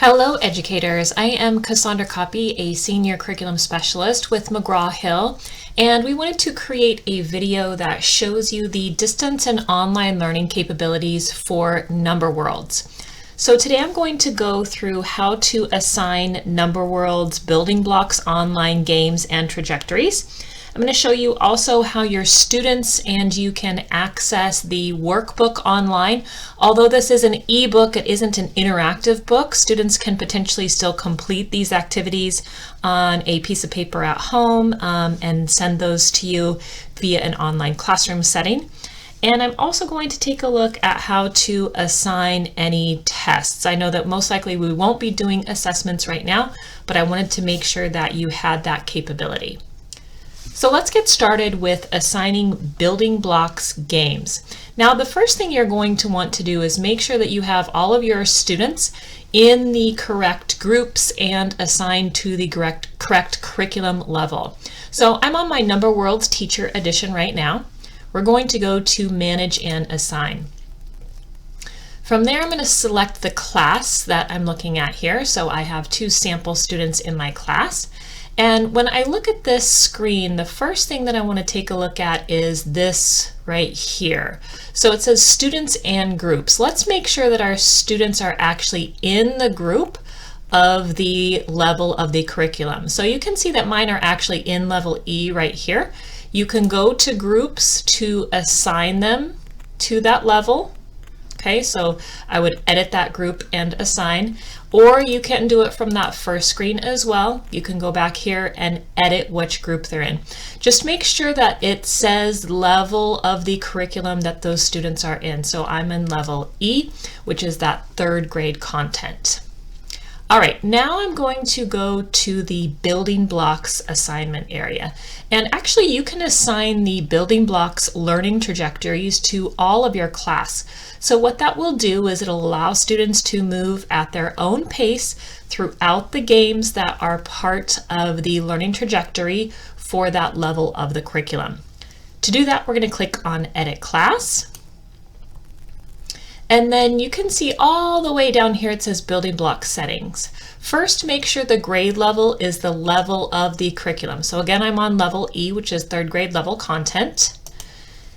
Hello educators, I am Cassandra Copy, a Senior Curriculum Specialist with McGraw-Hill, and we wanted to create a video that shows you the distance and online learning capabilities for Number Worlds. So today I'm going to go through how to assign Number Worlds building blocks, online games, and trajectories. I'm going to show you also how your students and you can access the workbook online. Although this is an ebook, it isn't an interactive book. Students can potentially still complete these activities on a piece of paper at home and send those to you via an online classroom setting. And I'm also going to take a look at how to assign any tests. I know that most likely we won't be doing assessments right now, but I wanted to make sure that you had that capability. So let's get started with assigning building blocks games. Now, the first thing you're going to want to do is make sure that you have all of your students in the correct groups and assigned to the correct curriculum level. So I'm on my Number Worlds Teacher Edition right now. We're going to go to Manage and Assign. From there, I'm going to select the class that I'm looking at here. So I have 2 sample students in my class. And when I look at this screen, the first thing that I want to take a look at is this right here. So it says students and groups. Let's make sure that our students are actually in the group of the level of the curriculum. So you can see that mine are actually in level E right here. You can go to groups to assign them to that level. Okay, so I would edit that group and assign, or you can do it from that first screen as well. You can go back here and edit which group they're in. Just make sure that it says level of the curriculum that those students are in. So I'm in level E, which is that 3rd grade content. All right, now I'm going to go to the building blocks assignment area. And actually you can assign the building blocks learning trajectories to all of your class. So what that will do is it'll allow students to move at their own pace throughout the games that are part of the learning trajectory for that level of the curriculum. To do that, we're going to click on Edit Class. And then you can see all the way down here it says building block settings. First, make sure the grade level is the level of the curriculum. So again, I'm on level E, which is 3rd grade level content.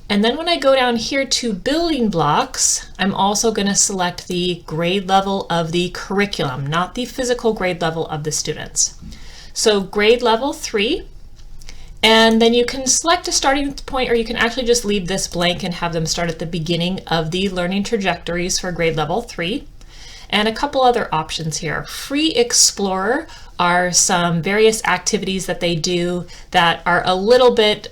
And then when I go down here to building blocks, I'm also going to select the grade level of the curriculum, not the physical grade level of the students. So grade level 3. And then you can select a starting point, or you can actually just leave this blank and have them start at the beginning of the learning trajectories for grade level 3. And a couple other options here. Free Explorer are some various activities that they do that are a little bit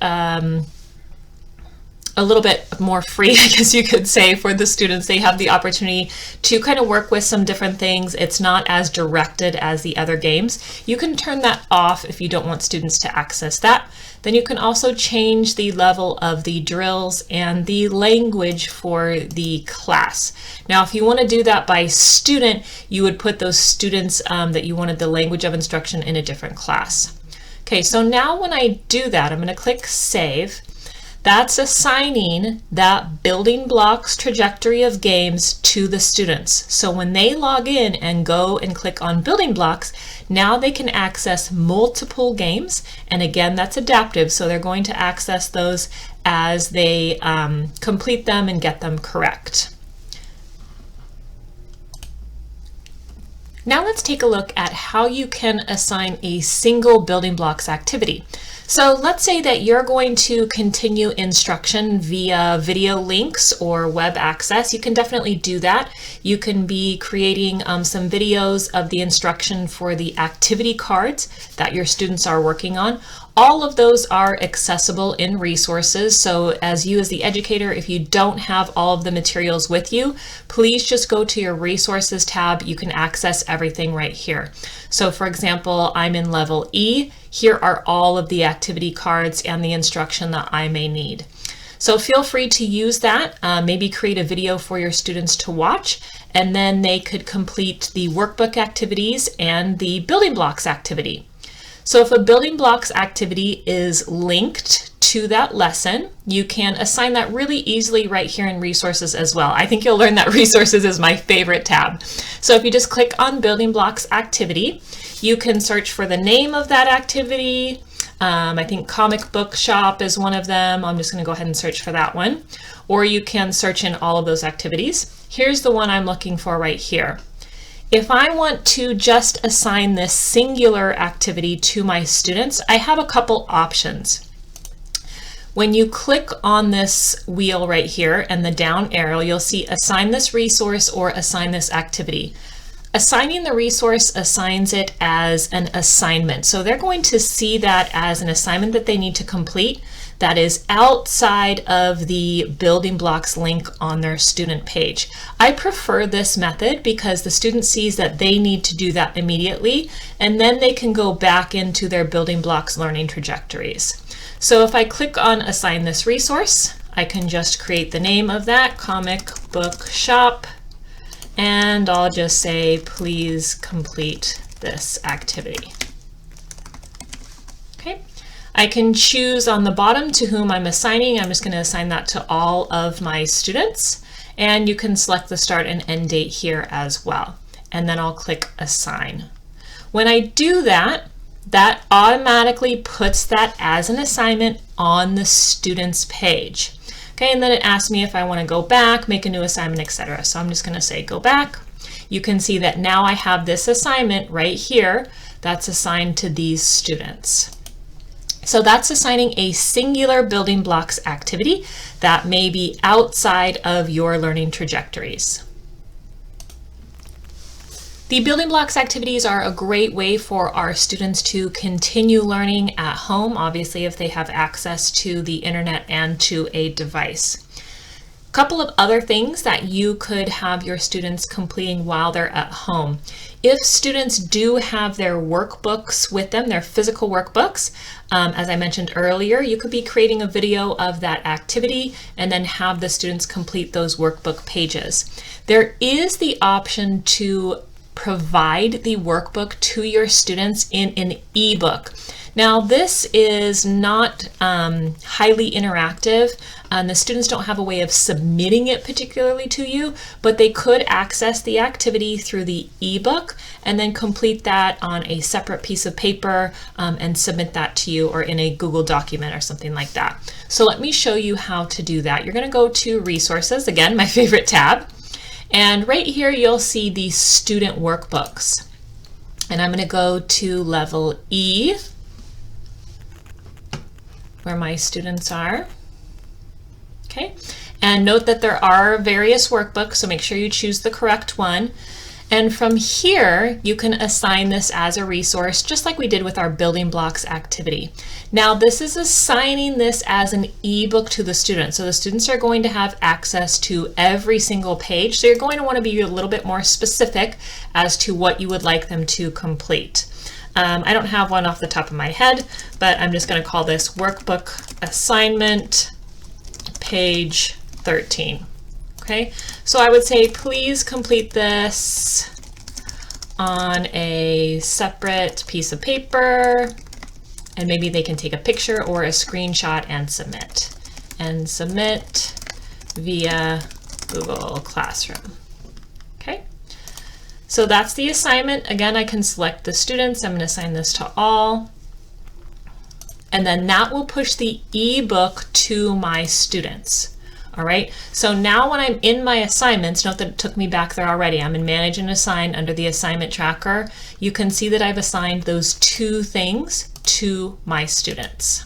more free, I guess you could say, for the students. They have the opportunity to kind of work with some different things. It's not as directed as the other games. You can turn that off if you don't want students to access that. Then you can also change the level of the drills and the language for the class. Now, if you want to do that by student, you would put those students that you wanted the language of instruction in a different class. Okay, so now when I do that, I'm going to click Save. That's assigning that building blocks trajectory of games to the students. So when they log in and go and click on building blocks, now they can access multiple games. And again, that's adaptive. So they're going to access those as they complete them and get them correct. Now let's take a look at how you can assign a single building blocks activity. So let's say that you're going to continue instruction via video links or web access. You can definitely do that. You can be creating some videos of the instruction for the activity cards that your students are working on. All of those are accessible in resources. So as the educator, if you don't have all of the materials with you, please just go to your resources tab. You can access everything right here. So for example, I'm in level E. Here are all of the activity cards and the instruction that I may need. So feel free to use that, maybe create a video for your students to watch, and then they could complete the workbook activities and the building blocks activity. So if a building blocks activity is linked to that lesson. You can assign that really easily right here in resources as well. I think you'll learn that resources is my favorite tab. So if you just click on building blocks activity, you can search for the name of that activity. I think comic book shop is one of them. I'm just going to go ahead and search for that one. Or you can search in all of those activities. Here's the one I'm looking for right here. If I want to just assign this singular activity to my students, I have a couple options. When you click on this wheel right here and the down arrow, you'll see assign this resource or assign this activity. Assigning the resource assigns it as an assignment. So they're going to see that as an assignment that they need to complete that is outside of the building blocks link on their student page. I prefer this method because the student sees that they need to do that immediately, and then they can go back into their building blocks learning trajectories. So if I click on assign this resource, I can just create the name of that, comic book shop, and I'll just say, please complete this activity. Okay. I can choose on the bottom to whom I'm assigning. I'm just going to assign that to all of my students. And you can select the start and end date here as well. And then I'll click assign. When I do that, that automatically puts that as an assignment on the student's page. Okay, and then it asks me if I want to go back, make a new assignment, etc. So I'm just going to say go back. You can see that now I have this assignment right here that's assigned to these students. So that's assigning a singular building blocks activity that may be outside of your learning trajectories. The building blocks activities are a great way for our students to continue learning at home, obviously if they have access to the internet and to a device. A couple of other things that you could have your students completing while they're at home. If students do have their workbooks with them, their physical workbooks, as I mentioned earlier, you could be creating a video of that activity and then have the students complete those workbook pages. There is the option to provide the workbook to your students in an ebook. Now this is not highly interactive, and the students don't have a way of submitting it particularly to you, but they could access the activity through the ebook and then complete that on a separate piece of paper and submit that to you, or in a Google document or something like that. So let me show you how to do that. You're going to go to resources, again my favorite tab. And right here you'll see the student workbooks. And I'm going to go to level E, where my students are. Okay, and note that there are various workbooks, so make sure you choose the correct one. And from here, you can assign this as a resource, just like we did with our building blocks activity. Now, this is assigning this as an ebook to the student. So the students are going to have access to every single page. So you're going to want to be a little bit more specific as to what you would like them to complete. I don't have one off the top of my head, but I'm just going to call this workbook assignment page 13. Okay, so I would say please complete this on a separate piece of paper, and maybe they can take a picture or a screenshot and submit. And submit via Google Classroom. Okay, so that's the assignment. Again, I can select the students. I'm going to assign this to all. And then that will push the ebook to my students. All right, so now when I'm in my assignments, note that it took me back there already. I'm in Manage and Assign under the assignment tracker. You can see that I've assigned those two things to my students.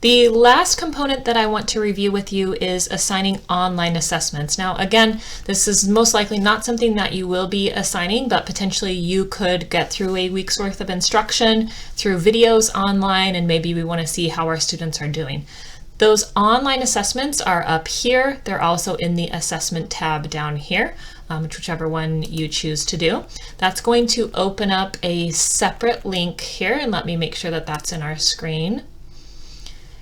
The last component that I want to review with you is assigning online assessments. Now, again, this is most likely not something that you will be assigning, but potentially you could get through a week's worth of instruction through videos online, and maybe we want to see how our students are doing. Those online assessments are up here. They're also in the assessment tab down here, whichever one you choose to do. That's going to open up a separate link here, and let me make sure that that's in our screen.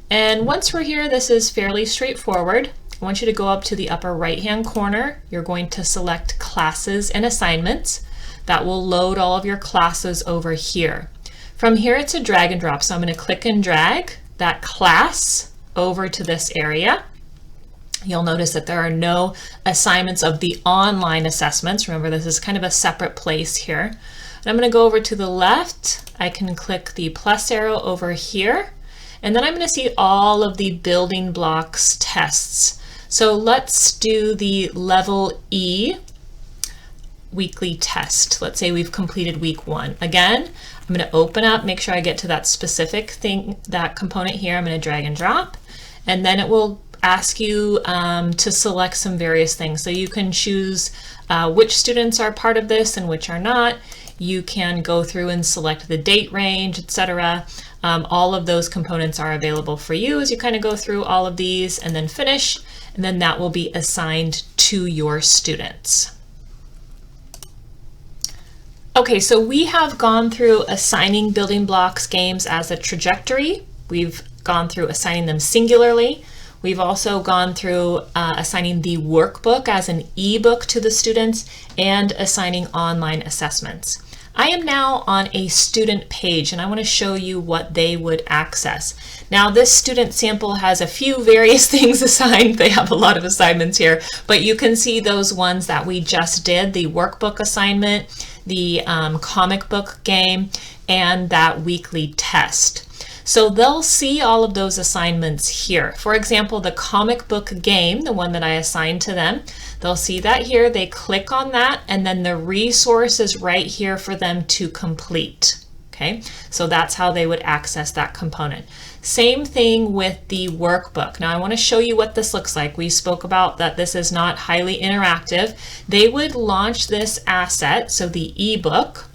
And once we're here, this is fairly straightforward. I want you to go up to the upper right-hand corner. You're going to select Classes and Assignments. That will load all of your classes over here. From here, it's a drag and drop. So I'm going to click and drag that class over to this area. You'll notice that there are no assignments of the online assessments. Remember, this is kind of a separate place here. And I'm going to go over to the left. I can click the plus arrow over here, and then I'm going to see all of the building blocks tests. So let's do the level E weekly test. Let's say we've completed week 1. Again, I'm going to open up, make sure I get to that specific thing, that component here. I'm going to drag and drop, and then it will ask you to select some various things. So you can choose which students are part of this and which are not. You can go through and select the date range, etc. All of those components are available for you as you kind of go through all of these, and then finish, and then that will be assigned to your students. Okay, so we have gone through assigning building blocks games as a trajectory. We've gone through assigning them singularly. We've also gone through assigning the workbook as an ebook to the students and assigning online assessments. I am now on a student page, and I want to show you what they would access. Now, this student sample has a few various things assigned. They have a lot of assignments here, but you can see those ones that we just did, the workbook assignment, the comic book game, and that weekly test. So they'll see all of those assignments here. For example, the comic book game, the one that I assigned to them, they'll see that here. They click on that, and then the resource is right here for them to complete. Okay, so that's how they would access that component. Same thing with the workbook. Now I want to show you what this looks like. We spoke about that this is not highly interactive. They would launch this asset, so the ebook,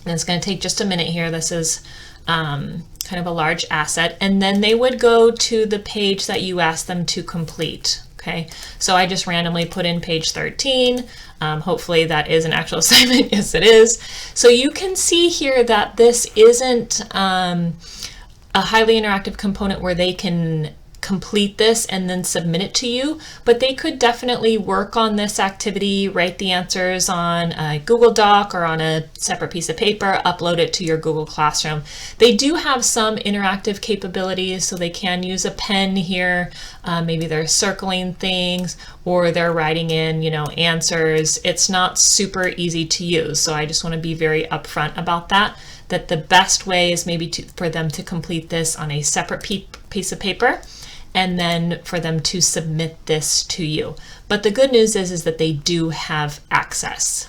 and it's going to take just a minute here. This is kind of a large asset, and then they would go to the page that you asked them to complete. Okay, so I just randomly put in page 13. Hopefully that is an actual assignment. Yes, it is. So you can see here that this isn't a highly interactive component where they can complete this and then submit it to you, but they could definitely work on this activity, write the answers on a Google Doc or on a separate piece of paper, upload it to your Google Classroom. They do have some interactive capabilities, so they can use a pen here. Maybe they're circling things, or they're writing in, answers. It's not super easy to use, so I just want to be very upfront about that the best way is maybe for them to complete this on a separate piece of paper, and then for them to submit this to you. But the good news is that they do have access.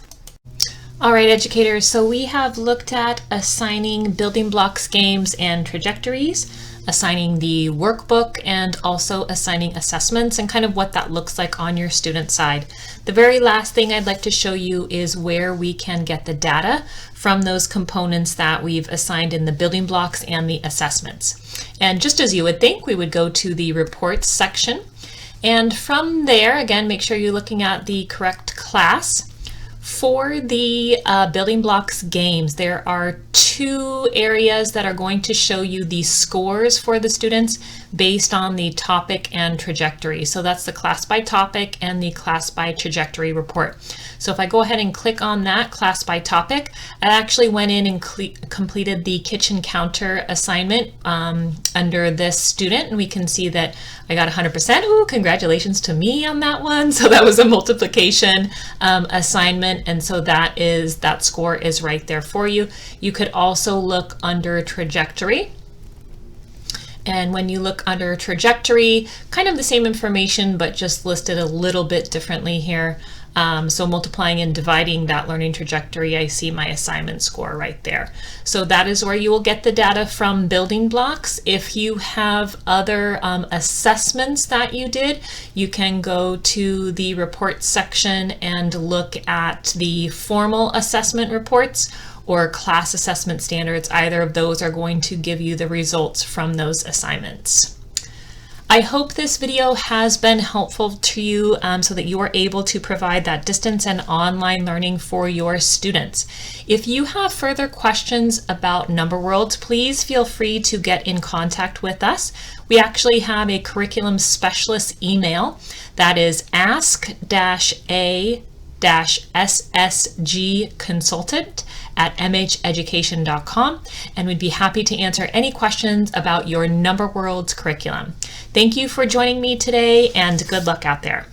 All right, educators, so we have looked at assigning building blocks games and trajectories, assigning the workbook, and also assigning assessments, and kind of what that looks like on your student side. The very last thing I'd like to show you is where we can get the data from those components that we've assigned in the building blocks and the assessments. And just as you would think, we would go to the reports section. And from there, again, make sure you're looking at the correct class. For the building blocks games, there are 2 areas that are going to show you the scores for the students based on the topic and trajectory. So that's the class by topic and the class by trajectory report. So if I go ahead and click on that class by topic, I actually went in and completed the kitchen counter assignment under this student, and we can see that I got 100%. Ooh, congratulations to me on that one. So that was a multiplication assignment, and so that score is right there for you. You could also look under trajectory. And when you look under trajectory, kind of the same information, but just listed a little bit differently here. So multiplying and dividing that learning trajectory, I see my assignment score right there. So that is where you will get the data from building blocks. If you have other assessments that you did, you can go to the reports section and look at the formal assessment reports or class assessment standards. Either of those are going to give you the results from those assignments. I hope this video has been helpful to you so that you are able to provide that distance and online learning for your students. If you have further questions about Number World, please feel free to get in contact with us. We actually have a curriculum specialist email that is ask-a help-ssgconsultant@mheducation.com, and we'd be happy to answer any questions about your Number Worlds curriculum. Thank you for joining me today, and good luck out there.